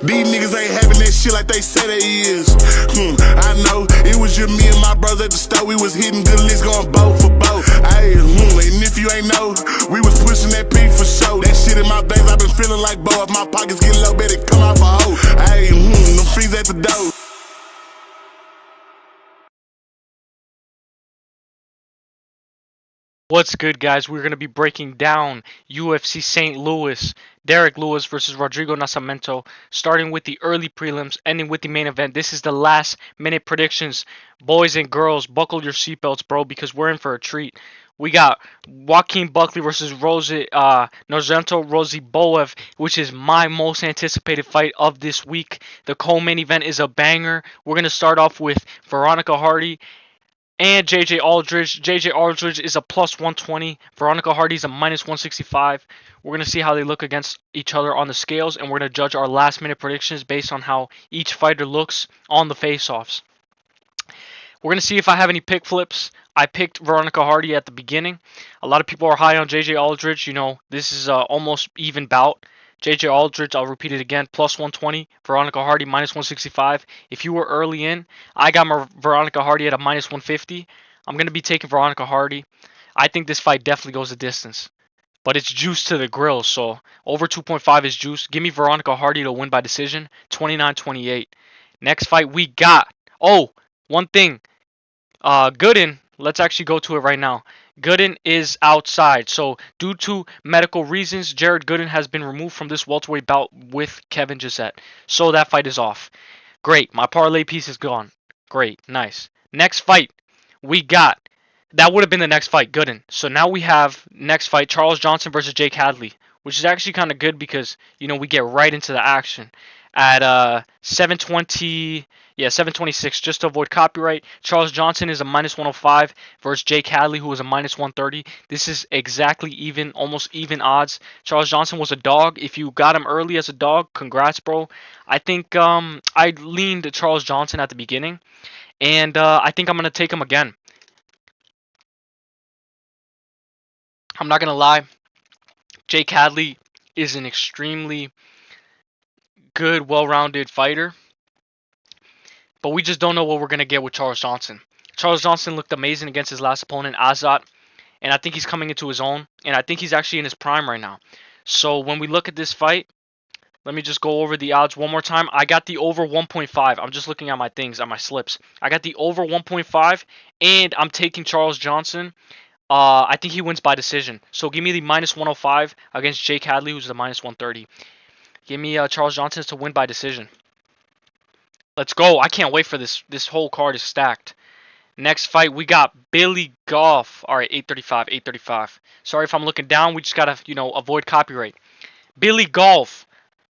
These niggas ain't having that shit like they say they is. I know, it was just me and my brother at the store. We was hitting good licks going both for both. Ayy, and if you ain't know, we was pushing that P for show. That shit in my veins, I been feeling like Bo. If my pockets get low, better come out for hoe. Ayy, them fiends at the door. What's good, guys? We're going to be breaking down UFC St. Louis, Derek Lewis versus Rodrigo Nascimento, starting with the early prelims, ending with the main event. This is the last minute predictions. Boys and girls, buckle your seatbelts, bro, because we're in for a treat. We got Joaquin Buckley versus Nascimento Ruziboev, which is my most anticipated fight of this week. The co-main event is a banger. We're going to start off with Veronica Hardy and JJ Aldrich. JJ Aldrich is a plus 120. Veronica Hardy is a minus 165. We're going to see how they look against each other on the scales, and we're going to judge our last minute predictions based on how each fighter looks on the face-offs. We're going to see if I have any pick flips. I picked Veronica Hardy at the beginning. A lot of people are high on JJ Aldrich. You know, this is almost even bout. JJ Aldrich, I'll repeat it again, plus 120. Veronica Hardy, minus 165. If you were early in, I got my Veronica Hardy at a minus 150. I'm going to be taking Veronica Hardy. I think this fight definitely goes the distance. But it's juice to the grill, so over 2.5 is juice. Give me Veronica Hardy to win by decision, 29-28. Next fight we got. Oh, one thing. Gooden, let's actually go to it right now. Gooden is outside. So, due to medical reasons, Jared Gooden has been removed from this welterweight bout with Kevin Gisette. So, that fight is off. Great. My parlay piece is gone. Great. Nice. Next fight we got. That would have been the next fight, Gooden. So, now we have next fight, Charles Johnson versus Jake Hadley, which is actually kind of good because, you know, we get right into the action. At 7:20... Yeah, 726, just to avoid copyright. Charles Johnson is a minus 105 versus Jake Hadley, who is a minus 130. This is exactly even, almost even odds. Charles Johnson was a dog. If you got him early as a dog, congrats, bro. I think I leaned Charles Johnson at the beginning, and I think I'm going to take him again. I'm not going to lie. Jake Hadley is an extremely good, well-rounded fighter. But we just don't know what we're going to get with Charles Johnson. Charles Johnson looked amazing against his last opponent, Azat. And I think he's coming into his own. And I think he's actually in his prime right now. So when we look at this fight, let me just go over the odds one more time. I got the over 1.5. I'm just looking at my things, at my slips. I got the over 1.5. And I'm taking Charles Johnson. I think he wins by decision. So give me the minus 105 against Jake Hadley, who's the minus 130. Give me Charles Johnson to win by decision. Let's go. I can't wait for this. This whole card is stacked. Next fight, we got Billy Goff. All right, 835, 835. Sorry if I'm looking down. We just got to, you know, avoid copyright. Billy Goff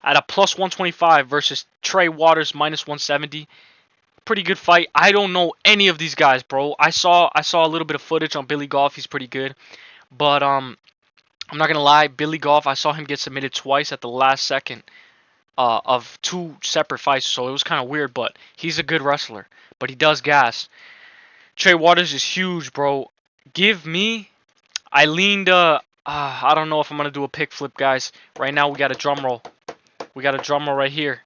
at a plus 125 versus Trey Waters, minus 170. Pretty good fight. I don't know any of these guys, bro. I saw a little bit of footage on Billy Goff. He's pretty good. But I'm not going to lie. Billy Goff, I saw him get submitted twice at the last second. Of two separate fights, so it was kind of weird, but he's a good wrestler, but he does gas. Trey Waters is huge, bro. I leaned, I don't know if I'm going to do a pick flip, guys. Right now, we got a drum roll. We got a drum roll right here.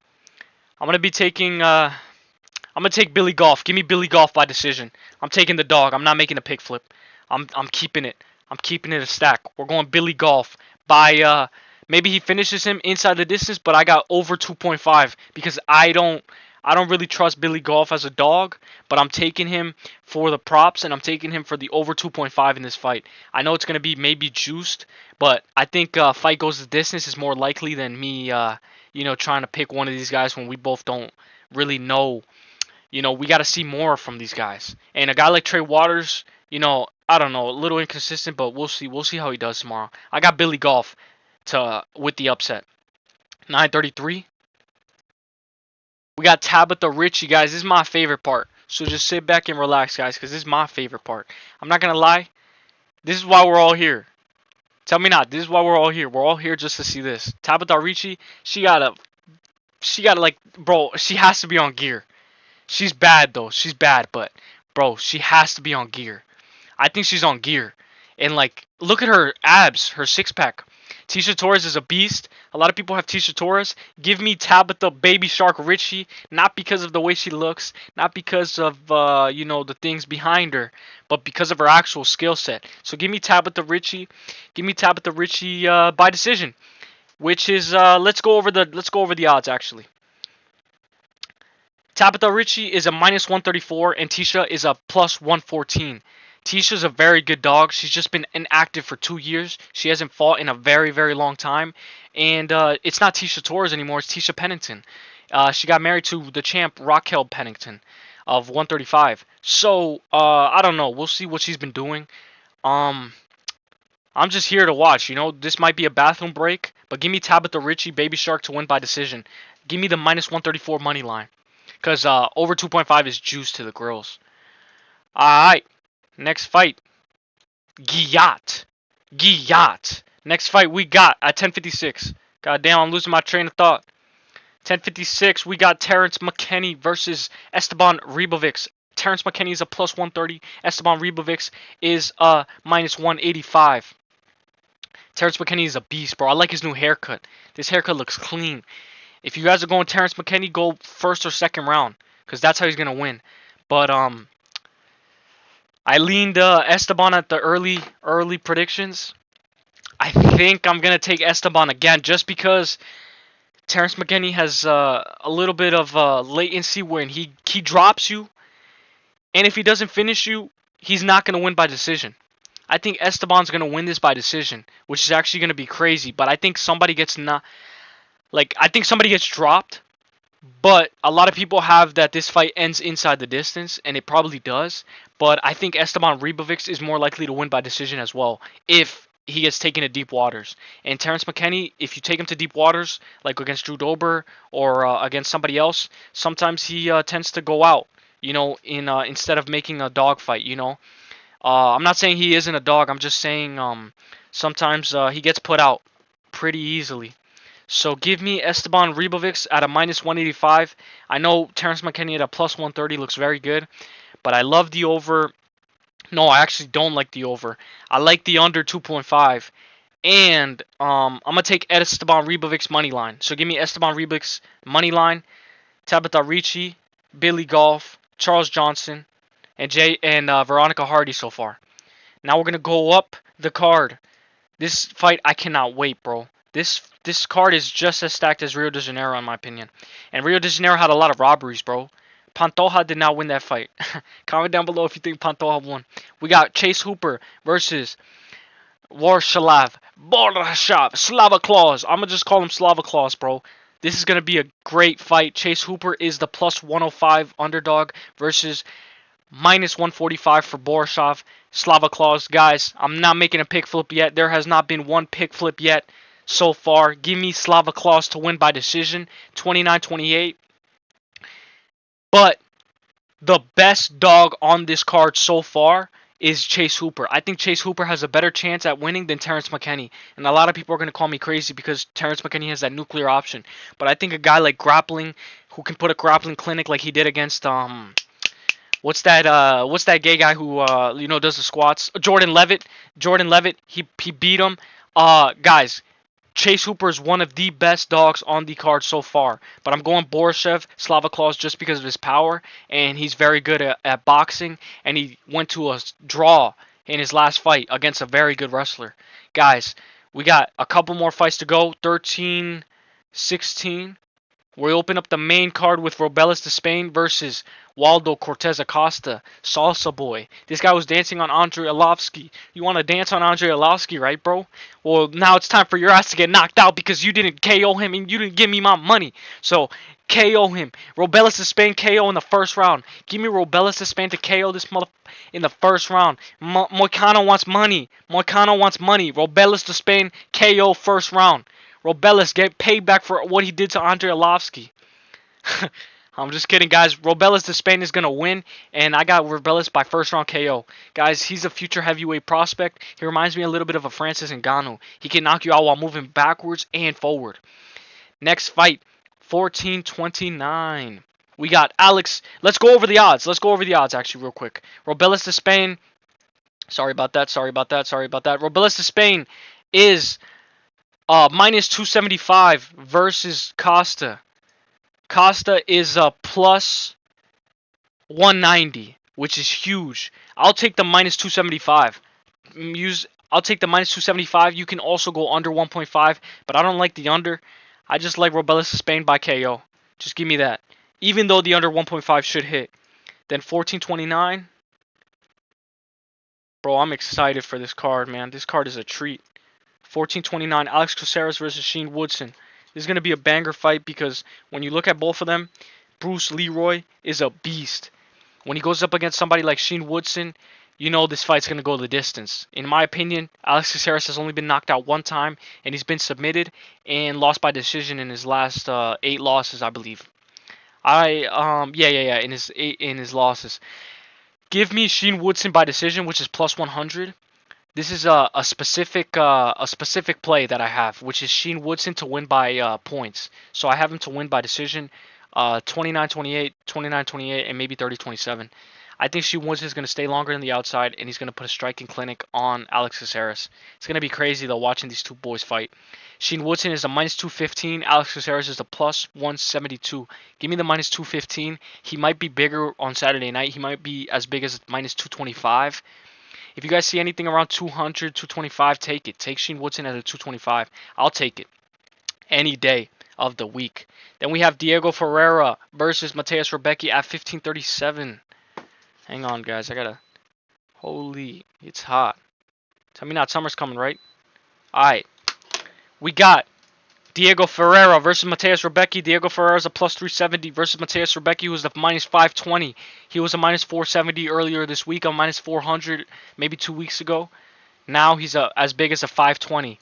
I'm going to be taking, I'm going to take Billy Goff. Give me Billy Goff by decision. I'm taking the dog. I'm not making a pick flip. I'm keeping it. I'm keeping it a stack. We're going Billy Goff by, maybe he finishes him inside the distance, but I got over 2.5 because I don't really trust Billy Goff as a dog, but I'm taking him for the props and I'm taking him for the over 2.5 in this fight. I know it's going to be maybe juiced, but I think fight goes the distance is more likely than me, you know, trying to pick one of these guys when we both don't really know. You know, we got to see more from these guys. And a guy like Trey Waters, you know, I don't know, a little inconsistent, but we'll see. We'll see how he does tomorrow. I got Billy Goff with the upset. 933. We got Tabitha Ricci, guys. This is my favorite part. So just sit back and relax, guys, because this is my favorite part. I'm not going to lie. This is why we're all here. Tell me not. This is why we're all here. We're all here just to see this. Tabitha Ricci, she got like, bro, she has to be on gear. She's bad, though. She's bad, but, bro, she has to be on gear. I think she's on gear. And, like, look at her abs, her six-pack. Tisha Torres is a beast. A lot of people have Tisha Torres. Give me Tabitha Baby Shark Ricci, not because of the way she looks, not because of the things behind her, but because of her actual skill set. So give me Tabitha Ricci. Give me Tabitha Ricci by decision, which is let's go over the odds actually. Tabitha Ricci is a -134 and Tisha is a +114. Tisha's a very good dog. She's just been inactive for 2 years. She hasn't fought in a very, very long time. And it's not Tisha Torres anymore. It's Tisha Pennington. She got married to the champ Raquel Pennington of 135. So I don't know. We'll see what she's been doing. I'm just here to watch. This might be a bathroom break, but give me Tabitha Ricci, Baby Shark to win by decision. Give me the -134 money line. Because over 2.5 is juice to the girls. Alright. Next fight. Giyat. Next fight we got at 10:56. God damn, I'm losing my train of thought. 10:56, we got Terrance McKinney versus Estaban Ribovics. Terrance McKinney is a +130. Estaban Ribovics is a -185. Terrance McKinney is a beast, bro. I like his new haircut. This haircut looks clean. If you guys are going Terrance McKinney, go first or second round, because that's how he's going to win. But I leaned Estaban at the early predictions. I think I'm going to take Estaban again, just because Terrance McKinney has a little bit of latency when he drops you. And if he doesn't finish you, he's not going to win by decision. I think Estaban's going to win this by decision, which is actually going to be crazy. But I think somebody gets dropped, but a lot of people have that this fight ends inside the distance, and it probably does. But I think Estaban Ribovics is more likely to win by decision as well, if he gets taken to deep waters. And Terrance McKinney, if you take him to deep waters, like against Drew Dober or against somebody else, sometimes he tends to go out, instead of making a dog fight, I'm not saying he isn't a dog. I'm just saying sometimes he gets put out pretty easily. So give me Estaban Ribovics at a -185. I know Terrance McKinney at a +130 looks very good, but I love the over. No, I actually don't like the over. I like the under 2.5. And I'm going to take Estaban Ribovics money line. So give me Estaban Ribovics money line, Tabitha Ricci, Billy Goff, Charles Johnson, and Veronica Hardy so far. Now we're going to go up the card. This fight, I cannot wait, bro. This card is just as stacked as Rio de Janeiro, in my opinion. And Rio de Janeiro had a lot of robberies, bro. Pantoja did not win that fight. Comment down below if you think Pantoja won. We got Chase Hooper versus Borshchev. Slava Claus. I'm going to just call him Slava Claus, bro. This is going to be a great fight. Chase Hooper is the +105 underdog versus -145 for Borshchev. Slava Claus. Guys, I'm not making a pick flip yet. There has not been one pick flip yet so far. Give me Slava Claus to win by decision, 29-28. But the best dog on this card so far is Chase Hooper. I think Chase Hooper has a better chance at winning than Terrance McKinney. And a lot of people are going to call me crazy because Terrance McKinney has that nuclear option. But I think a guy like Grappling, who can put a grappling clinic like he did against what's that gay guy who does the squats? Jordan Levitt. He beat him. Guys, Chase Hooper is one of the best dogs on the card so far. But I'm going Borshchev, Slava Claus, just because of his power. And he's very good at boxing. And he went to a draw in his last fight against a very good wrestler. Guys, we got a couple more fights to go. 13-16. We open up the main card with Robelis Despainge versus Waldo Cortes Acosta, Salsa Boy. This guy was dancing on Andrei Arlovski. You want to dance on Andrei Arlovski, right, bro? Well, now it's time for your ass to get knocked out because you didn't KO him and you didn't give me my money. So, KO him. Robelis Despainge KO in the first round. Give me Robelis Despainge to KO this mother in the first round. Moicano wants money. Robelis Despainge KO first round. Robelis get paid back for what he did to Andrei Arlovski. I'm just kidding, guys. Robelis Despainge is going to win, and I got Robelis by first round KO. Guys, he's a future heavyweight prospect. He reminds me a little bit of a Francis Ngannou. He can knock you out while moving backwards and forward. Next fight, 14-29. We got Alex. Let's go over the odds. Actually, real quick. Robelis Despainge. Sorry about that. Robelis Despainge is Minus 275 versus Costa. Costa is plus 190, which is huge. I'll take the minus 275. I'll take the minus 275. You can also go under 1.5, but I don't like the under. I just like Robelis Despainge by KO. Just give me that. Even though the under 1.5 should hit. Then 1429. Bro, I'm excited for this card, man. This card is a treat. 1429, Alex Caceres versus Sheen Woodson. This is going to be a banger fight because when you look at both of them, Bruce Leroy is a beast. When he goes up against somebody like Sheen Woodson, you know this fight's going to go the distance. In my opinion, Alex Caceres has only been knocked out one time, and he's been submitted and lost by decision in his last 8 losses, I believe. In his losses. Give me Sheen Woodson by decision, which is plus 100. This is a specific play that I have, which is Sheen Woodson to win by points. So I have him to win by decision, 29-28, 29-28, and maybe 30-27. I think Sheen Woodson is going to stay longer on the outside, and he's going to put a striking clinic on Alex Caceres. It's going to be crazy though watching these two boys fight. Sheen Woodson is a minus 215. Alex Caceres is a plus 172. Give me the minus 215. He might be bigger on Saturday night. He might be as big as minus 225. If you guys see anything around 200, 225, take it. Take Sheen Woodson at a 225. I'll take it any day of the week. Then we have Diego Ferreira versus Menifield Vs Rebecki at 1537. Hang on, guys. I gotta... Holy, it's hot. Tell me not summer's coming, right? Alright. We got Diego Ferreira versus Menifield Vs Rebecki. Diego Ferreira is a plus 370 versus Menifield Vs Rebecki, who's a minus 520. He was a minus 470 earlier this week, a minus 400 maybe 2 weeks ago. Now he's as big as a 520.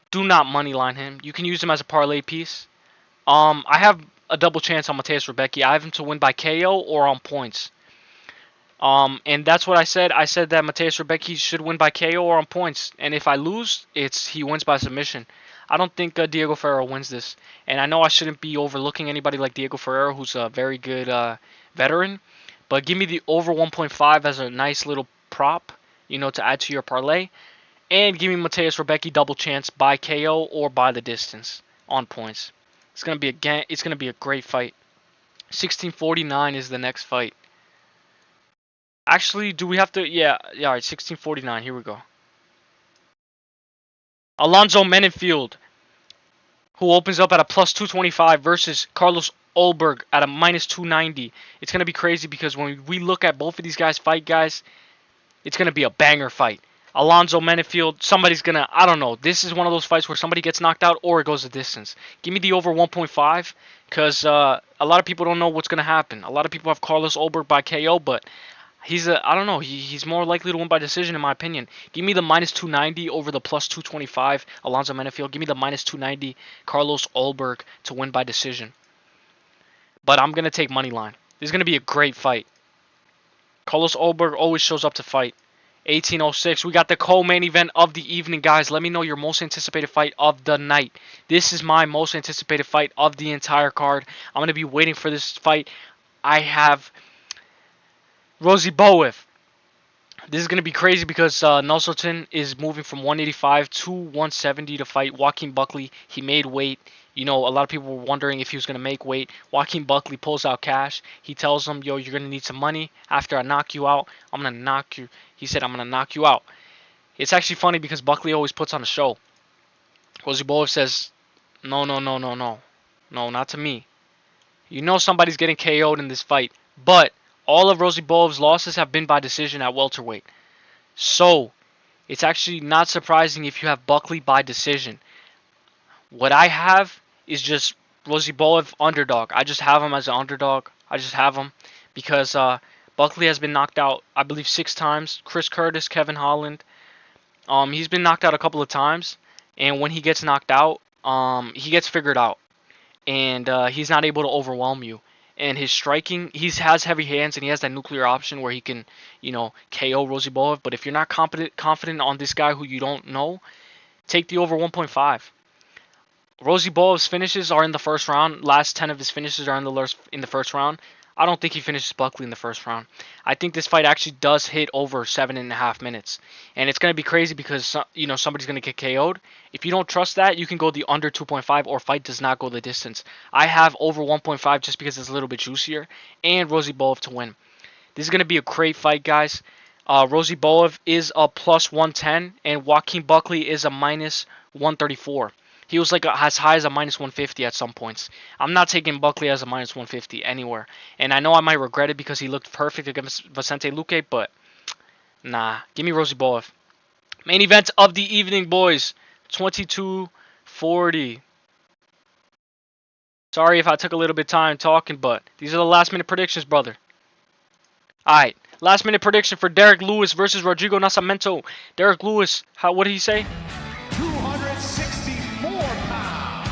Do not moneyline him. You can use him as a parlay piece. I have a double chance on Menifield Vs Rebecki. I have him to win by KO or on points. And that's what I said. I said that Menifield Vs Rebecki should win by KO or on points. And if I lose, he wins by submission. I don't think Diego Ferreira wins this. And I know I shouldn't be overlooking anybody like Diego Ferreira, who's a very good veteran. But give me the over 1.5 as a nice little prop, to add to your parlay. And give me Menifield Vs Rebecki double chance by KO or by the distance on points. It's gonna be a great fight. 1649 is the next fight. Actually, do we have to? Yeah. All right. 1649. Here we go. Alonzo Menifield, who opens up at a plus 225 versus Carlos Ulberg at a minus 290. It's going to be crazy because when we look at both of these guys fight, guys, it's going to be a banger fight. Alonzo Menifield, somebody's going to, I don't know. This is one of those fights where somebody gets knocked out or it goes the distance. Give me the over 1.5 because a lot of people don't know what's going to happen. A lot of people have Carlos Ulberg by KO, but I don't know. He's more likely to win by decision in my opinion. Give me the minus 290 over the plus 225 Alonzo Menifield. Give me the minus 290 Carlos Ulberg to win by decision. But I'm gonna take money line. This is gonna be a great fight. Carlos Ulberg always shows up to fight. 1806. We got the co-main event of the evening, guys. Let me know your most anticipated fight of the night. This is my most anticipated fight of the entire card. I'm gonna be waiting for this fight. I have Ruziboev. This is going to be crazy because Nascimento is moving from 185 to 170 to fight Joaquin Buckley. He made weight. A lot of people were wondering if he was going to make weight. Joaquin Buckley pulls out cash. He tells him, yo, you're going to need some money. After I knock you out, I'm going to knock you. He said, I'm going to knock you out. It's actually funny because Buckley always puts on a show. Ruziboev says, no. No, not to me. Somebody's getting KO'd in this fight. But all of Ruziboev's losses have been by decision at welterweight. So, it's actually not surprising if you have Buckley by decision. What I have is just Ruziboev underdog. I just have him as an underdog. I just have him because Buckley has been knocked out, I believe, 6 times. Chris Curtis, Kevin Holland. He's been knocked out a couple of times. And when he gets knocked out, he gets figured out. And he's not able to overwhelm you. And his striking, he has heavy hands and he has that nuclear option where he can, KO Ruziboev. But if you're not confident on this guy who you don't know, take the over 1.5. Ruziboev's finishes are in the first round. Last 10 of his finishes are in the first round. I don't think he finishes Buckley in the first round. I think this fight actually does hit over 7.5 minutes. And it's going to be crazy because, somebody's going to get KO'd. If you don't trust that, you can go the under 2.5 or fight does not go the distance. I have over 1.5 just because it's a little bit juicier. And Ruziboev to win. This is going to be a great fight, guys. Ruziboev is a plus 110 and Joaquin Buckley is a minus 134. He was like as high as a minus 150 at some points. I'm not taking Buckley as a minus 150 anywhere. And I know I might regret it because he looked perfect against Vicente Luque, but nah. Give me Ruziboev. Main event of the evening, boys. 22:40. Sorry if I took a little bit of time talking, but these are the last minute predictions, brother. Alright. Last minute prediction for Derek Lewis versus Rodrigo Nascimento. Derek Lewis, what did he say? 264 pounds.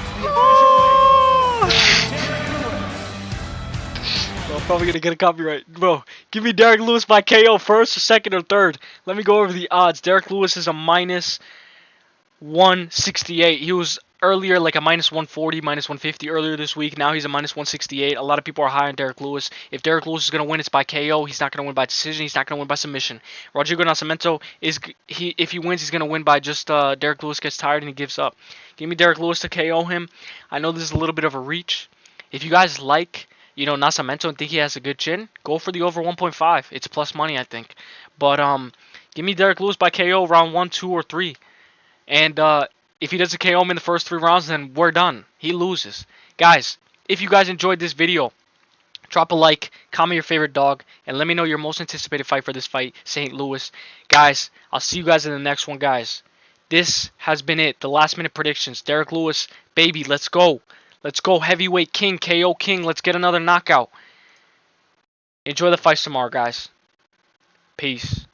Bro, I'm probably gonna get a copyright. Bro, give me Derek Lewis by KO first, or second, or third. Let me go over the odds. Derek Lewis is a minus 168. He was earlier like a minus 140, minus 150 earlier this week. Now he's a minus 168. A lot of people are high on Derek Lewis. If Derek Lewis is going to win, it's by KO. He's not going to win by decision. He's not going to win by submission. Rodrigo Nascimento, if he wins, he's going to win by just Derek Lewis gets tired and he gives up. Give me Derek Lewis to KO him. I know this is a little bit of a reach. If you guys like, Nascimento and think he has a good chin, go for the over 1.5. It's plus money, I think. But give me Derek Lewis by KO round 1, 2, or 3. And if he doesn't KO him in the first 3 rounds, then we're done. He loses. Guys, if you guys enjoyed this video, drop a like, comment your favorite dog, and let me know your most anticipated fight for this fight, St. Louis. Guys, I'll see you guys in the next one, guys. This has been it. The last minute predictions. Derek Lewis, baby, let's go. Let's go, heavyweight king, KO king. Let's get another knockout. Enjoy the fights tomorrow, guys. Peace.